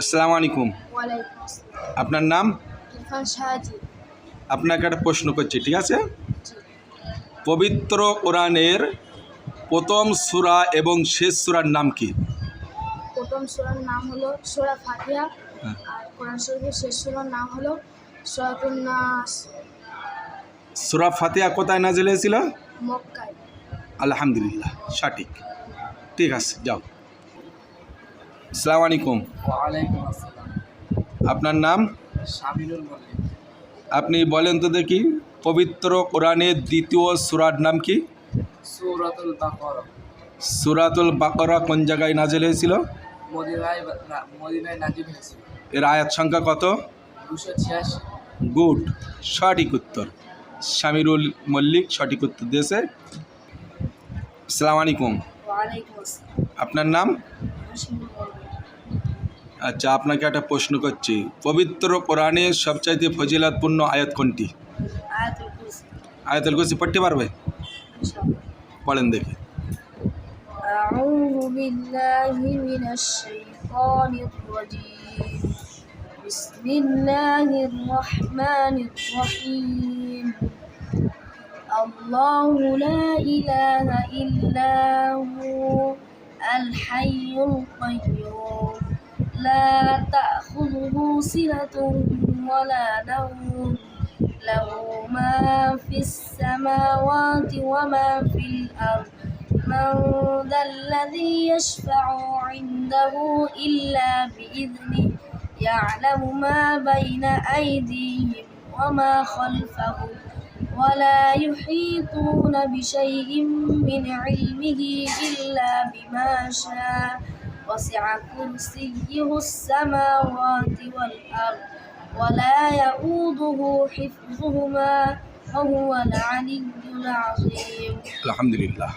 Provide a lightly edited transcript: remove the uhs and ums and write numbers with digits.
আসসালামু আলাইকুম। ওয়ালাইকুম আসসালাম। আপনার নাম? ইরফান শাহজি। আপনাকে একটা প্রশ্ন করছি, ঠিক আছে? জি। পবিত্র কোরআনের প্রথম সূরা এবং শেষ সূরার নাম কি? প্রথম সূরার নাম হলো সূরা ফাতিহা, হ্যাঁ। আর কোরআন শরীফের শেষ সূরার নাম হলো সূরাতুন নাস। সূরা ফাতিহা কোথায় নাযিল হয়েছিল? মক্কায়। আলহামদুলিল্লাহ, সঠিক। ঠিক আছে, যাও। আসসালামু আলাইকুম। ওয়ালাইকুম আসসালাম। আপনার নাম? শামিনুল মল্লিক। আপনি বলেন তো দেখি, পবিত্র কোরআনের দ্বিতীয় সূরার নাম কি? সূরাতুল বাকারা। সূরাতুল বাকারা কোন জায়গায় নাযিল হয়েছিল? মদিনায় নাজিল হয়েছিল। এর আয়াত সংখ্যা কত? 286। গুড, সঠিক উত্তর। শামিরুল মল্লিক সঠিক উত্তর দিয়েছে। আসসালামু আলাইকুম। ওয়ালাইকুম আসসালাম। আপনার নাম? হাশিমুল মল্লিক। আচ্ছা, আপনাকে একটা প্রশ্ন করছি। পবিত্র কোরআনের সবচাইতে ফজিলতপূর্ণ আয়াত কোনটি? আয়াতুল কুরসি। আয়াতুল কুরসি পড়তে পারবে? ইনশাআল্লাহ। পড়েন দেখি। أعوذ بالله من الشيطان الرجيم. بسم الله الرحمن الرحيم. الله لا إله إلا هو الحي القيوم لا تأخذه سنة ولا نوم له ما في السماوات وما في الأرض من ذا الذي يشفع عنده إلا بإذنه يعلم ما بين أيديهم وما خلفهم ولا يحيطون بشيء من علمه إلا بما شاء وسع كرسيه السماوات والأرض ولا يؤوده حفظهما وهو العلي العظيم. আলহামদুলিল্লাহ।